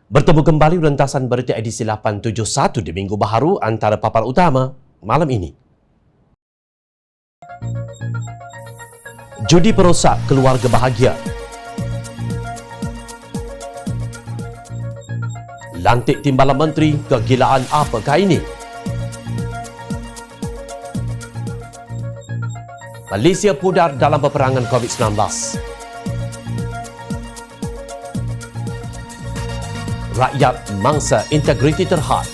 Bertemu kembali rentasan berita edisi 871 di Minggu Baharu antara papan utama malam ini. Judi perosak keluarga bahagia. Lantik Timbalan Menteri, kegilaan apakah ini? Malaysia pudar dalam peperangan COVID-19. Rakyat mangsa integriti terhad.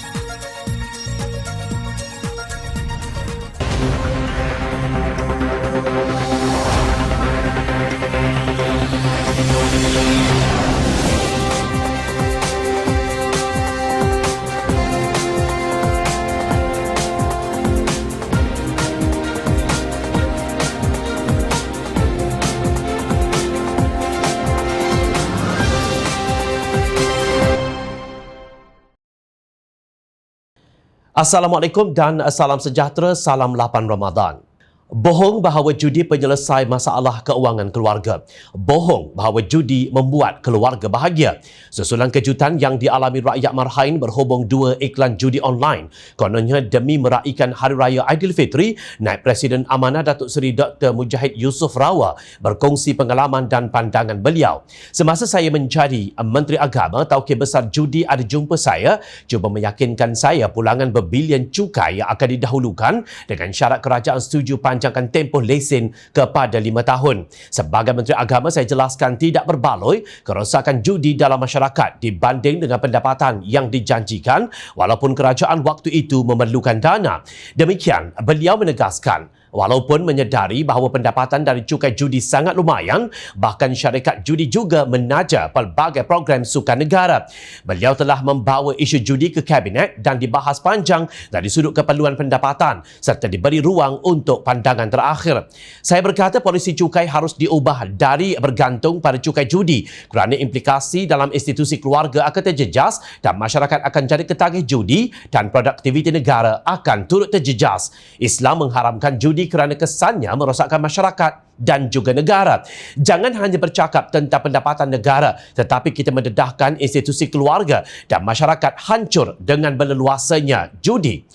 Assalamualaikum dan salam sejahtera, salam 8 Ramadan. Bohong bahawa judi penyelesai masalah keuangan keluarga. Bohong bahawa judi membuat keluarga bahagia. Susulan kejutan yang dialami rakyat Marhain berhubung dua iklan judi online. Kononnya demi meraihkan Hari Raya Aidilfitri, Naib Presiden Amanah Datuk Seri Dr. Mujahid Yusof Rawal berkongsi pengalaman dan pandangan beliau. Semasa saya menjadi Menteri Agama, Tauke Besar Judi ada jumpa saya, cuba meyakinkan saya pulangan berbilion cukai yang akan didahulukan dengan syarat kerajaan setuju panjangkan tempoh lesen kepada 5 tahun. Sebagai Menteri Agama, saya jelaskan tidak berbaloi kerosakan judi dalam masyarakat dibanding dengan pendapatan yang dijanjikan walaupun kerajaan waktu itu memerlukan dana. Demikian, beliau menegaskan walaupun menyedari bahawa pendapatan dari cukai judi sangat lumayan, bahkan syarikat judi juga menaja pelbagai program sukan negara. Beliau telah membawa isu judi ke Kabinet dan dibahas panjang dari sudut keperluan pendapatan serta diberi ruang untuk pandangan terakhir. Saya berkata polisi cukai harus diubah dari bergantung pada cukai judi kerana implikasi dalam institusi keluarga akan terjejas dan masyarakat akan jadi ketagih judi dan produktiviti negara akan turut terjejas. Islam mengharamkan judi kerana kesannya merosakkan masyarakat dan juga negara. Jangan hanya bercakap tentang pendapatan negara, tetapi kita mendedahkan institusi keluarga dan masyarakat hancur dengan berleluasanya judi.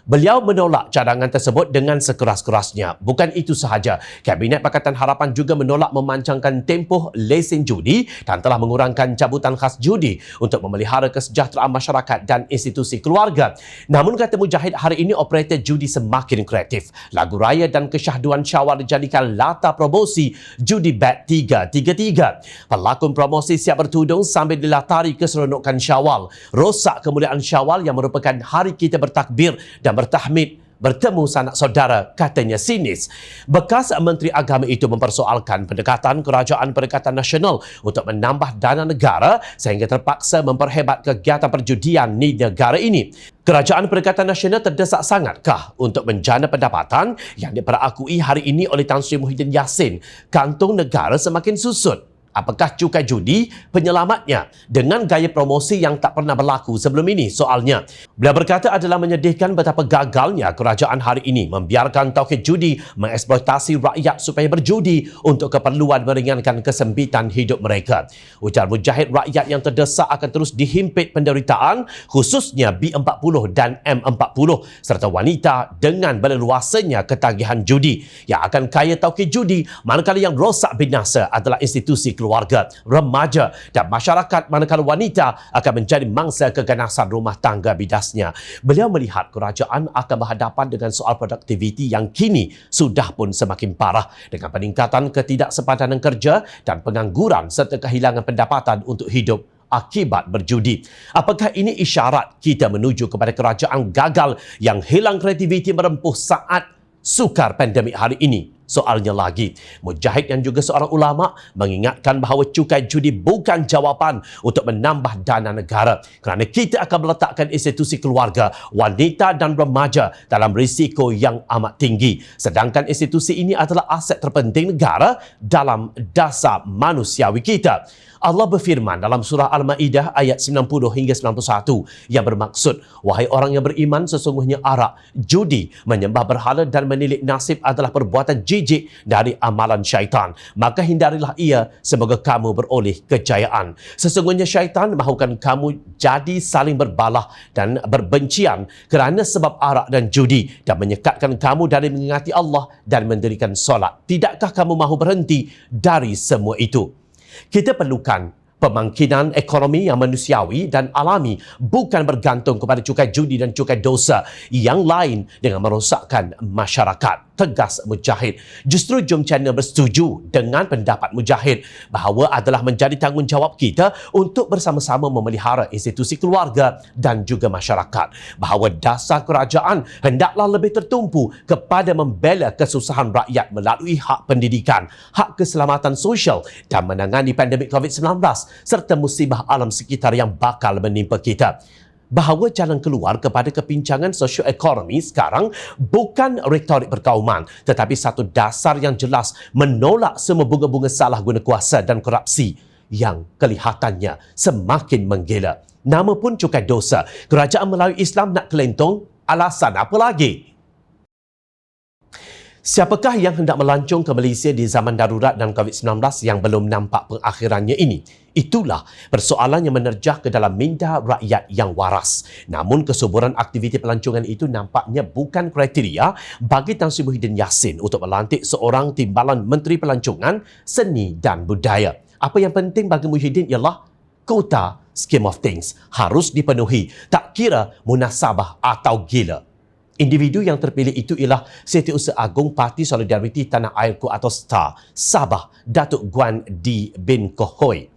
Beliau menolak cadangan tersebut dengan sekeras-kerasnya. Bukan itu sahaja, Kabinet Pakatan Harapan juga menolak memancangkan tempoh lesen judi dan telah mengurangkan cabutan khas judi untuk memelihara kesejahteraan masyarakat dan institusi keluarga. Namun, kata Mujahid, hari ini operator judi semakin kreatif. Lagu raya dan kesyahduan Syawal dijadikan latar promosi judi bet 333. Pelakon promosi siap bertudung sambil dilatari keseronokan Syawal. Rosak kemuliaan Syawal yang merupakan hari kita bertakbir dan bertahmid bertemu sanak saudara, katanya sinis. Bekas Menteri Agama itu mempersoalkan pendekatan Kerajaan Perikatan Nasional untuk menambah dana negara sehingga terpaksa memperhebat kegiatan perjudian di negara ini. Kerajaan Perikatan Nasional terdesak sangatkah untuk menjana pendapatan yang diperakui hari ini oleh Tan Sri Muhyiddin Yassin? Kantung negara semakin susut. Apakah cukai judi penyelamatnya dengan gaya promosi yang tak pernah berlaku sebelum ini? Soalnya, beliau berkata adalah menyedihkan betapa gagalnya kerajaan hari ini membiarkan tauhid judi mengeksploitasi rakyat supaya berjudi untuk keperluan meringankan kesempitan hidup mereka. Ujar Mujahid, rakyat yang terdesak akan terus dihimpit penderitaan, khususnya B40 dan M40 serta wanita dengan berleluasanya ketagihan judi yang akan kaya tauhid judi, manakala yang rosak binasa adalah institusi keluarga, remaja dan masyarakat, manakala wanita akan menjadi mangsa keganasan rumah tangga bidasnya. Beliau melihat kerajaan akan berhadapan dengan soal produktiviti yang kini sudah pun semakin parah dengan peningkatan ketidaksepadanan kerja dan pengangguran serta kehilangan pendapatan untuk hidup akibat berjudi. Apakah ini isyarat kita menuju kepada kerajaan gagal yang hilang kreativiti merempuh saat sukar pandemik hari ini? Soalnya lagi, Mujahid yang juga seorang ulama mengingatkan bahawa cukai judi bukan jawapan untuk menambah dana negara kerana kita akan meletakkan institusi keluarga, wanita dan remaja dalam risiko yang amat tinggi. Sedangkan institusi ini adalah aset terpenting negara dalam dasar manusiawi kita. Allah berfirman dalam surah Al-Ma'idah ayat 90 hingga 91 yang bermaksud, wahai orang yang beriman, sesungguhnya arak, judi, menyembah berhala dan menilik nasib adalah perbuatan jin menjijik dari amalan syaitan. Maka hindarilah ia, semoga kamu beroleh kejayaan. Sesungguhnya syaitan mahukan kamu jadi saling berbalah dan berbencian kerana sebab arak dan judi dan menyekatkan kamu dari mengingati Allah dan mendirikan solat. Tidakkah kamu mahu berhenti dari semua itu? Kita perlukan pemangkitan ekonomi yang manusiawi dan alami, bukan bergantung kepada cukai judi dan cukai dosa yang lain dengan merosakkan masyarakat. Tegas Mujahid. Justru Jom Channel bersetuju dengan pendapat Mujahid bahawa adalah menjadi tanggungjawab kita untuk bersama-sama memelihara institusi keluarga dan juga masyarakat. Bahawa dasar kerajaan hendaklah lebih tertumpu kepada membela kesusahan rakyat melalui hak pendidikan, hak keselamatan sosial dan menangani pandemik COVID-19 serta musibah alam sekitar yang bakal menimpa kita. Bahawa jalan keluar kepada kepincangan sosioekonomi sekarang bukan retorik perkauman, tetapi satu dasar yang jelas menolak semua bunga-bunga salah guna kuasa dan korupsi yang kelihatannya semakin menggila. Nama pun cukai dosa. Kerajaan Melayu Islam nak kelentong, alasan apa lagi? Siapakah yang hendak melancong ke Malaysia di zaman darurat dan COVID-19 yang belum nampak pengakhirannya ini? Itulah persoalan yang menerjah ke dalam minda rakyat yang waras. Namun kesuburan aktiviti pelancongan itu nampaknya bukan kriteria bagi Tan Sri Muhyiddin Yassin untuk melantik seorang timbalan Menteri Pelancongan, Seni dan Budaya. Apa yang penting bagi Muhyiddin ialah kota scheme of things harus dipenuhi, tak kira munasabah atau gila. Individu yang terpilih itu ialah Setiausaha Agung Parti Solidariti Tanah Airku atau STAR, Sabah, Datuk Guan D. bin Kohoy.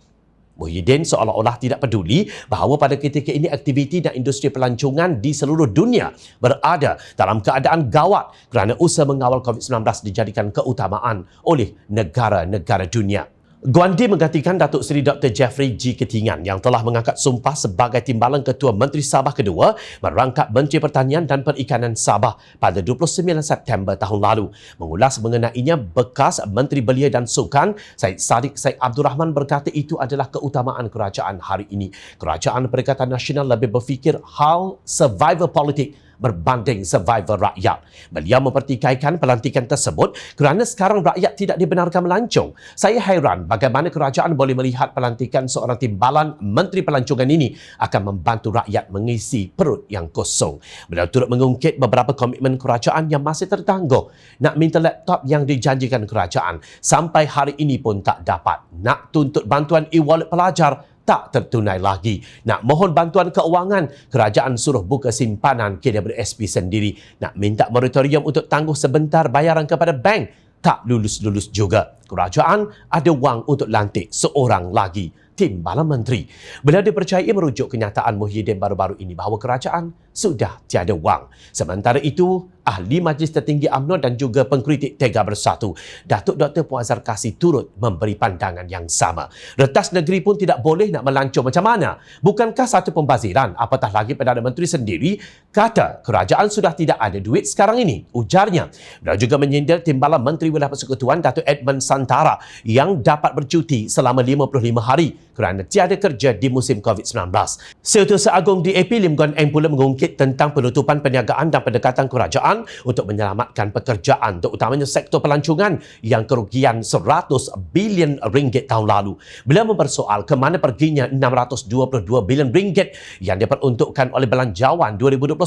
Muhyiddin seolah-olah tidak peduli bahawa pada ketika ini aktiviti dan industri pelancongan di seluruh dunia berada dalam keadaan gawat kerana usaha mengawal COVID-19 dijadikan keutamaan oleh negara-negara dunia. Guan D menggantikan Datuk Seri Dr. Jeffrey G. Ketingan yang telah mengangkat sumpah sebagai timbalan Ketua Menteri Sabah kedua merangkap Menteri Pertanian dan Perikanan Sabah pada 29 September tahun lalu. Mengulas mengenainya, bekas Menteri Belia dan Sukan Syed Saddiq Syed Abdul Rahman berkata itu adalah keutamaan kerajaan hari ini. Kerajaan Perikatan Nasional lebih berfikir hal survival politik berbanding survival rakyat. Beliau mempertikaikan pelantikan tersebut kerana sekarang rakyat tidak dibenarkan melancong. Saya hairan bagaimana kerajaan boleh melihat pelantikan seorang timbalan Menteri Pelancongan ini akan membantu rakyat mengisi perut yang kosong. Beliau turut mengungkit beberapa komitmen kerajaan yang masih tertangguh. Nak minta laptop yang dijanjikan kerajaan sampai hari ini pun tak dapat. Nak tuntut bantuan e-wallet pelajar tak tertunai lagi. Nak mohon bantuan keuangan, kerajaan suruh buka simpanan KWSP sendiri. Nak minta moratorium untuk tangguh sebentar bayaran kepada bank, tak lulus-lulus juga. Kerajaan ada wang untuk lantik seorang lagi timbalan menteri. Beliau dipercayai merujuk kenyataan Muhyiddin baru-baru ini bahawa kerajaan sudah tiada wang. Sementara itu, Ahli Majlis Tertinggi UMNO dan juga pengkritik Tega Bersatu, Datuk Dr. Puan Azhar Kasih turut memberi pandangan yang sama. Retas negeri pun tidak boleh nak melancong macam mana. Bukankah satu pembaziran? Apatah lagi Perdana Menteri sendiri kata kerajaan sudah tidak ada duit sekarang ini, ujarnya. Beliau juga menyindir timbalan Menteri Wilayah Persekutuan Datuk Edmund Santara yang dapat bercuti selama 55 hari kerana tiada kerja di musim COVID-19. Setiausaha Agung DAP Lim Guan Eng pula mengungkit tentang penutupan perniagaan dan pendekatan kerajaan untuk menyelamatkan pekerjaan, terutamanya sektor pelancongan yang kerugian 100 bilion ringgit tahun lalu. Beliau mempersoal ke mana perginya 622 bilion ringgit yang diperuntukkan oleh Belanjawan 2021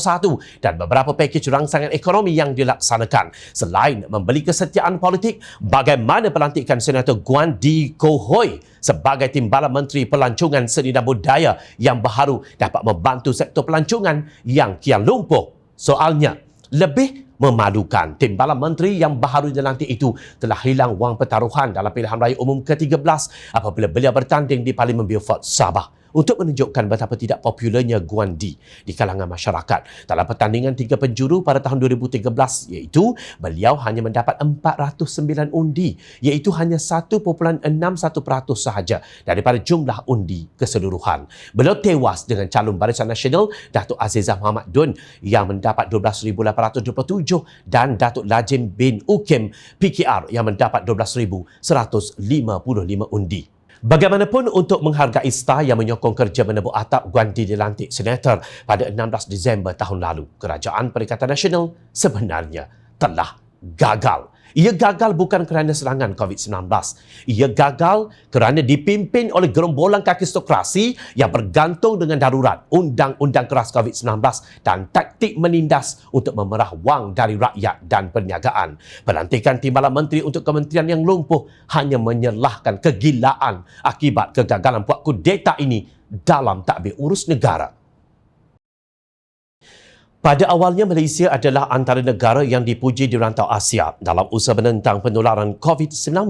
dan beberapa pakej rangsangan ekonomi yang dilaksanakan. Selain membeli kesetiaan politik, bagaimana pelantikan Senator Guan D. Kohoy sebagai timbalan Menteri Pelancongan Seni dan Budaya yang baharu dapat membantu sektor pelancongan yang kian lumpuh. Soalnya, lebih memalukan, timbalan menteri yang baharu dilantik itu telah hilang wang pertaruhan dalam pilihan raya umum ke-13 apabila beliau bertanding di Parlimen Beaufort, Sabah. Untuk menunjukkan betapa tidak popularnya Guan D di kalangan masyarakat. Dalam pertandingan 3 penjuru pada tahun 2013, iaitu beliau hanya mendapat 409 undi, iaitu hanya 1.61% sahaja daripada jumlah undi keseluruhan. Beliau tewas dengan calon Barisan Nasional Datuk Azizah Muhammad Dun yang mendapat 12,827 dan Datuk Lajim bin Ukim PKR yang mendapat 12,155 undi. Bagaimanapun, untuk menghargai STAR yang menyokong kerja menebuk atap, Guan D dilantik senator pada 16 Disember tahun lalu. Kerajaan Perikatan Nasional sebenarnya telah gagal. Ia gagal bukan kerana serangan COVID-19. Ia gagal kerana dipimpin oleh gerombolan kakistokrasi yang bergantung dengan darurat, undang-undang keras COVID-19 dan taktik menindas untuk memerah wang dari rakyat dan perniagaan. Pelantikan timbalan menteri untuk kementerian yang lumpuh hanya menyalahkan kegilaan akibat kegagalan buat kudeta ini dalam tadbir urus negara. Pada awalnya, Malaysia adalah antara negara yang dipuji di rantau Asia dalam usaha menentang penularan COVID-19.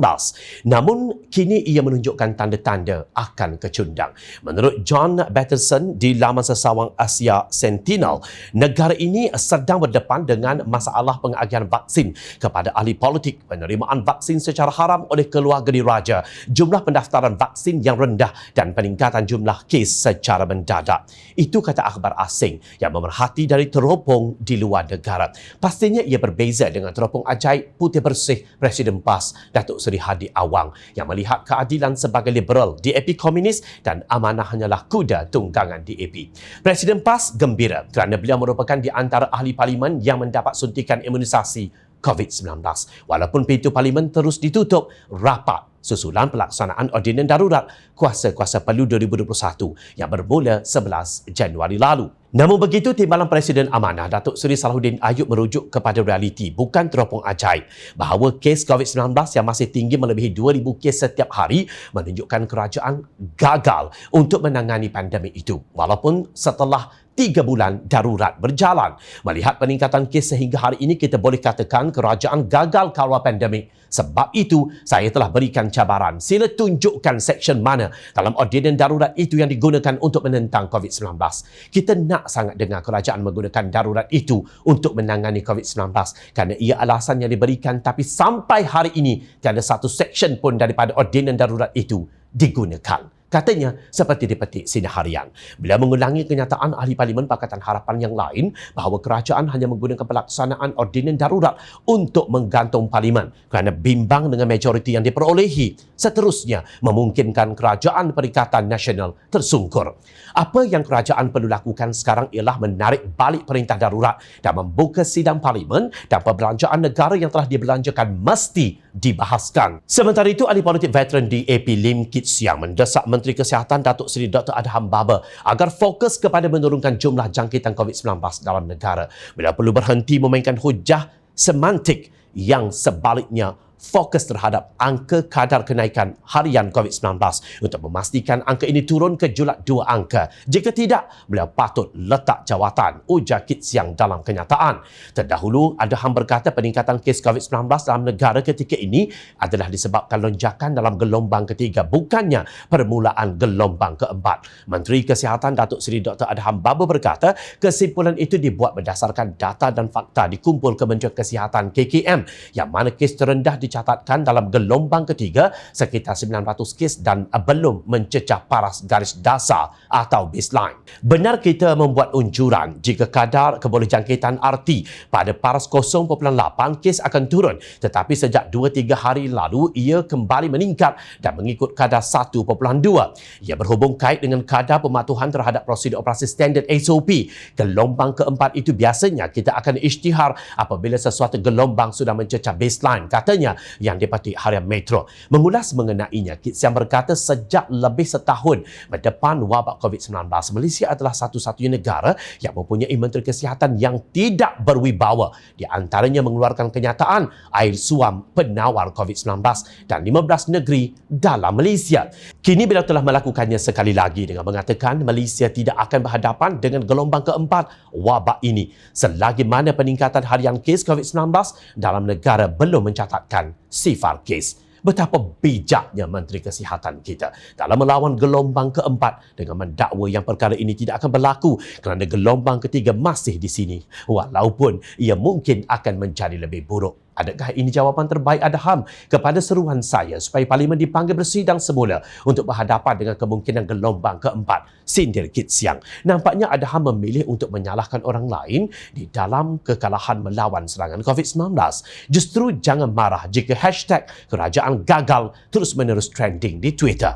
Namun, kini ia menunjukkan tanda-tanda akan kecundang. Menurut John Batterson di laman sesawang Asia Sentinel, negara ini sedang berdepan dengan masalah pengagihan vaksin kepada ahli politik, penerimaan vaksin secara haram oleh keluarga diraja, jumlah pendaftaran vaksin yang rendah dan peningkatan jumlah kes secara mendadak. Itu kata akhbar asing yang memerhati dari teropong di luar negara. Pastinya ia berbeza dengan teropong ajaib putih bersih Presiden PAS Datuk Seri Hadi Awang yang melihat keadilan sebagai liberal, DAP komunis dan amanah hanyalah kuda tunggangan DAP. Presiden PAS gembira kerana beliau merupakan di antara ahli parlimen yang mendapat suntikan imunisasi COVID-19. Walaupun pintu parlimen terus ditutup rapat susulan pelaksanaan ordinan darurat Kuasa-Kuasa Perlu 2021 yang bermula 11 Januari lalu. Namun begitu, Timbalan Presiden Amanah Datuk Seri Salahuddin Ayub merujuk kepada realiti, bukan teropong ajaib, bahawa kes COVID-19 yang masih tinggi melebihi 2,000 kes setiap hari menunjukkan kerajaan gagal untuk menangani pandemik itu. Walaupun setelah 3 bulan darurat berjalan. Melihat peningkatan kes sehingga hari ini, kita boleh katakan kerajaan gagal kawal pandemik. Sebab itu, saya telah berikan cabaran. Sila tunjukkan seksyen mana dalam ordinan darurat itu yang digunakan untuk menentang COVID-19. Kita nak sangat dengar kerajaan menggunakan darurat itu untuk menangani COVID-19 kerana ia alasan yang diberikan, tapi sampai hari ini tiada satu seksyen pun daripada ordinan darurat itu digunakan. Katanya seperti dipetik Sinar Harian. Beliau mengulangi kenyataan ahli Parlimen Pakatan Harapan yang lain bahawa kerajaan hanya menggunakan pelaksanaan ordinan darurat untuk menggantung Parlimen kerana bimbang dengan majoriti yang diperolehi. Seterusnya, memungkinkan kerajaan Perikatan Nasional tersungkur. Apa yang kerajaan perlu lakukan sekarang ialah menarik balik perintah darurat dan membuka sidang Parlimen, dan perbelanjaan negara yang telah dibelanjakan mesti dibahaskan. Sementara itu, ahli politik veteran DAP Lim Kit Siang mendesak Menteri Kesihatan Datuk Seri Dr. Adham Baba agar fokus kepada menurunkan jumlah jangkitan COVID-19 dalam negara. Beliau perlu berhenti memainkan hujah semantik yang sebaliknya fokus terhadap angka kadar kenaikan harian COVID-19 untuk memastikan angka ini turun ke julak 2 angka. Jika tidak, beliau patut letak jawatan, ujar Kit Siang dalam kenyataan. Terdahulu, Adham berkata peningkatan kes COVID-19 dalam negara ketika ini adalah disebabkan lonjakan dalam gelombang ketiga, bukannya permulaan gelombang keempat. Menteri Kesihatan Datuk Seri Dr. Adham Baba berkata, kesimpulan itu dibuat berdasarkan data dan fakta dikumpul Kementerian Kesihatan KKM yang mana kes terendah dicatatkan dalam gelombang ketiga sekitar 900 kes dan belum mencecah paras garis dasar atau baseline. Benar kita membuat unjuran jika kadar kebolehjangkitan RT pada paras 0.8 kes akan turun, tetapi sejak 2-3 hari lalu ia kembali meningkat dan mengikut kadar 1.2. Ia berhubung kait dengan kadar pematuhan terhadap prosedur operasi standard SOP. Gelombang keempat itu biasanya kita akan isytihar apabila sesuatu gelombang sudah mencecah baseline, katanya yang dipetik Harian Metro. Mengulas mengenainya, Kit Siang berkata sejak lebih setahun berdepan wabak COVID-19, Malaysia adalah satu-satunya negara yang mempunyai Menteri Kesihatan yang tidak berwibawa. Di antaranya mengeluarkan kenyataan air suam penawar COVID-19 dan 15 negeri dalam Malaysia. Kini beliau telah melakukannya sekali lagi dengan mengatakan Malaysia tidak akan berhadapan dengan gelombang keempat wabak ini selagi mana peningkatan harian kes COVID-19 dalam negara belum mencatatkan sifar kes. Betapa bijaknya Menteri Kesihatan kita dalam melawan gelombang keempat dengan mendakwa yang perkara ini tidak akan berlaku kerana gelombang ketiga masih di sini, walaupun ia mungkin akan menjadi lebih buruk. Adakah ini jawapan terbaik Adham kepada seruan saya supaya Parlimen dipanggil bersidang semula untuk berhadapan dengan kemungkinan gelombang keempat? Sindir Kit Siang. Nampaknya Adham memilih untuk menyalahkan orang lain di dalam kekalahan melawan serangan COVID-19. Justru jangan marah jika hashtag kerajaan gagal terus-menerus trending di Twitter.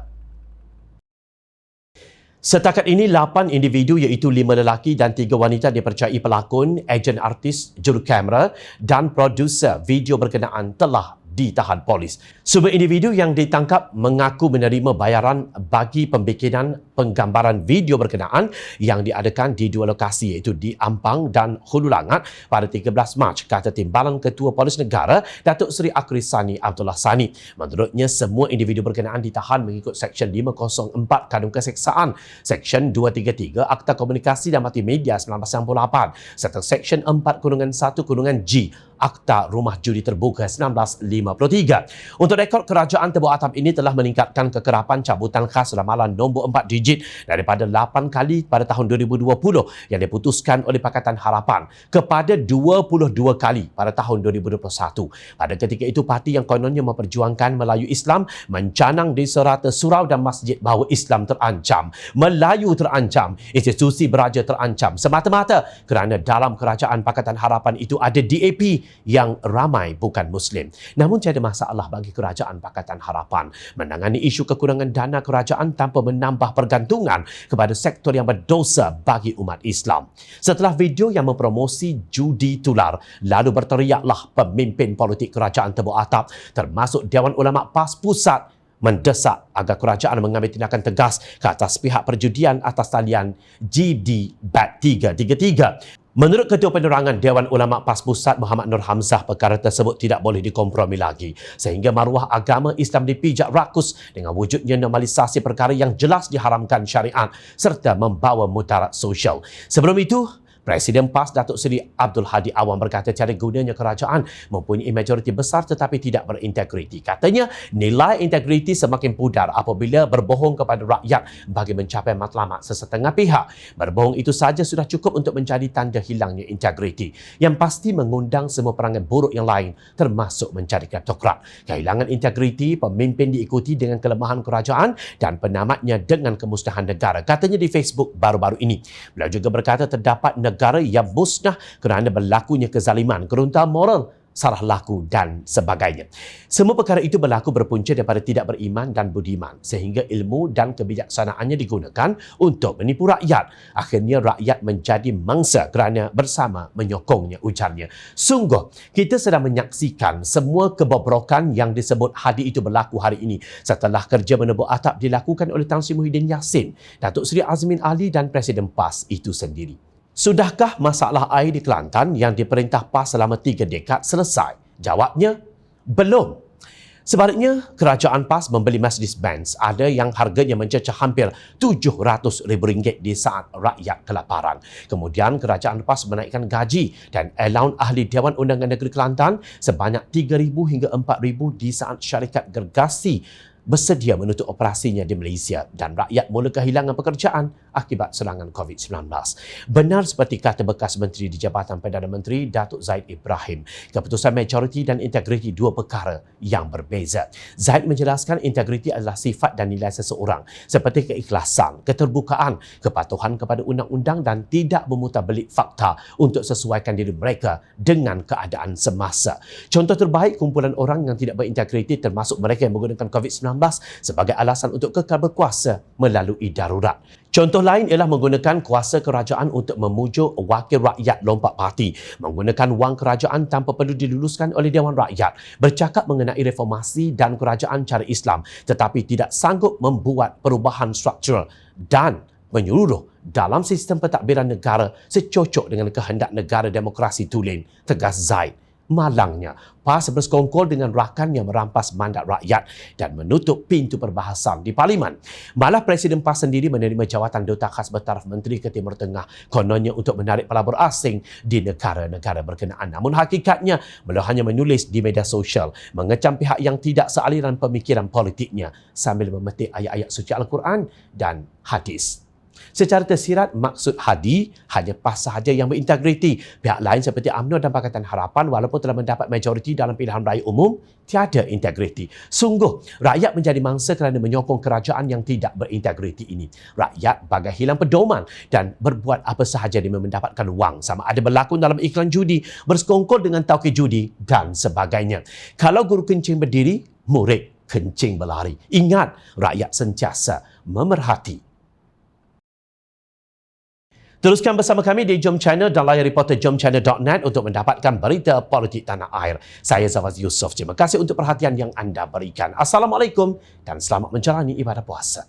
Setakat ini, 8 individu iaitu 5 lelaki dan 3 wanita dipercayai pelakon, ejen artis, jurukamera dan produser video berkenaan telah ditahan polis. Semua individu yang ditangkap mengaku menerima bayaran bagi pembikinan penggambaran video berkenaan yang diadakan di 2 lokasi iaitu di Ampang dan Hulu Langat pada 13 Mac, kata Timbalan Ketua Polis Negara Datuk Seri Akris Sani Abdullah Sani. Menurutnya, semua individu berkenaan ditahan mengikut Seksyen 504 Kanun Keseksaan, Seksyen 233 Akta Komunikasi dan Multimedia 1998 serta Seksyen 4-1-G Akta Rumah Judi Terbuka 1953. Untuk rekod, kerajaan Tebu Atap ini telah meningkatkan kekerapan cabutan khas ramalan nombor 4 digit daripada 8 kali pada tahun 2020 yang diputuskan oleh Pakatan Harapan kepada 22 kali pada tahun 2021. Pada ketika itu, parti yang kononnya memperjuangkan Melayu Islam mencanang di serata surau dan masjid bahawa Islam terancam, Melayu terancam, institusi beraja terancam semata-mata kerana dalam kerajaan Pakatan Harapan itu ada DAP yang ramai bukan Muslim. Namun tiada masalah bagi kerajaan Pakatan Harapan menangani isu kekurangan dana kerajaan tanpa menambah pergantungan kepada sektor yang berdosa bagi umat Islam. Setelah video yang mempromosi judi tular, lalu berteriaklah pemimpin politik kerajaan Tebu Atap termasuk Dewan Ulama PAS Pusat mendesak agar kerajaan mengambil tindakan tegas ke atas pihak perjudian atas talian GD BAT 333. Menurut Ketua Penerangan Dewan Ulama PAS Pusat Muhammad Nur Hamzah, perkara tersebut tidak boleh dikompromi lagi sehingga maruah agama Islam dipijak rakus dengan wujudnya normalisasi perkara yang jelas diharamkan syariat serta membawa mudarat sosial. Sebelum itu, Presiden PAS Datuk Seri Abdul Hadi Awang berkata tiada gunanya kerajaan mempunyai majoriti besar tetapi tidak berintegriti. Katanya nilai integriti semakin pudar apabila berbohong kepada rakyat bagi mencapai matlamat sesetengah pihak. Berbohong itu saja sudah cukup untuk menjadi tanda hilangnya integriti yang pasti mengundang semua perangai buruk yang lain termasuk mencari kleptokrat. Kehilangan integriti pemimpin diikuti dengan kelemahan kerajaan dan penamatnya dengan kemusnahan negara, katanya di Facebook baru-baru ini. Beliau juga berkata terdapat negara yang musnah kerana berlakunya kezaliman, keruntah moral, salah laku dan sebagainya. Semua perkara itu berlaku berpunca daripada tidak beriman dan budiman sehingga ilmu dan kebijaksanaannya digunakan untuk menipu rakyat. Akhirnya rakyat menjadi mangsa kerana bersama menyokongnya, ujarnya. Sungguh, kita sedang menyaksikan semua kebobrokan yang disebut Hadi itu berlaku hari ini setelah kerja menebuk atap dilakukan oleh Tan Sri Muhyiddin Yassin, Datuk Seri Azmin Ali dan Presiden PAS itu sendiri. Sudahkah masalah air di Kelantan yang diperintah PAS selama 3 dekad selesai? Jawabnya, belum. Sebaliknya, kerajaan PAS membeli Mercedes-Benz, ada yang harganya mencecah hampir RM700,000 di saat rakyat kelaparan. Kemudian, kerajaan PAS menaikkan gaji dan allowance ahli Dewan Undangan Negeri Kelantan sebanyak RM3,000 hingga RM4,000 di saat syarikat gergasi bersedia menutup operasinya di Malaysia dan rakyat mula kehilangan pekerjaan akibat serangan COVID-19. Benar seperti kata bekas Menteri di Jabatan Perdana Menteri Datuk Zaid Ibrahim, keputusan majoriti dan integriti dua perkara yang berbeza. Zaid menjelaskan integriti adalah sifat dan nilai seseorang seperti keikhlasan, keterbukaan, kepatuhan kepada undang-undang dan tidak memutarbelit fakta untuk sesuaikan diri mereka dengan keadaan semasa. Contoh terbaik, kumpulan orang yang tidak berintegriti termasuk mereka yang menggunakan COVID-19 sebagai alasan untuk kekal berkuasa melalui darurat. Contoh lain ialah menggunakan kuasa kerajaan untuk memujuk wakil rakyat lompat parti, menggunakan wang kerajaan tanpa perlu diluluskan oleh Dewan Rakyat, bercakap mengenai reformasi dan kerajaan cara Islam tetapi tidak sanggup membuat perubahan struktural dan menyeluruh dalam sistem pentadbiran negara secocok dengan kehendak negara demokrasi tulen, tegas Zaid. Malangnya, PAS bersekongkol dengan rakan yang merampas mandat rakyat dan menutup pintu perbahasan di Parlimen. Malah Presiden PAS sendiri menerima jawatan Duta Khas bertaraf Menteri ke Timur Tengah, kononnya untuk menarik pelabur asing di negara-negara berkenaan. Namun hakikatnya, beliau hanya menulis di media sosial, mengecam pihak yang tidak sealiran pemikiran politiknya sambil memetik ayat-ayat suci Al-Quran dan hadis. Secara tersirat, maksud Hadi hanya PAS sahaja yang berintegriti. Pihak lain seperti UMNO dan Pakatan Harapan walaupun telah mendapat majoriti dalam pilihan raya umum, tiada integriti. Sungguh, rakyat menjadi mangsa kerana menyokong kerajaan yang tidak berintegriti ini. Rakyat bagai hilang pedoman dan berbuat apa sahaja demi mendapatkan wang, sama ada berlakon dalam iklan judi, bersekongkol dengan tauke judi dan sebagainya. Kalau guru kencing berdiri, murid kencing berlari. Ingat, rakyat sentiasa memerhati Teruskan bersama kami di Jom Channel dan layar reporter jomchannel.net untuk mendapatkan berita politik tanah air. Saya Zawaz Yusof. Terima kasih untuk perhatian yang anda berikan. Assalamualaikum dan selamat menjalani ibadah puasa.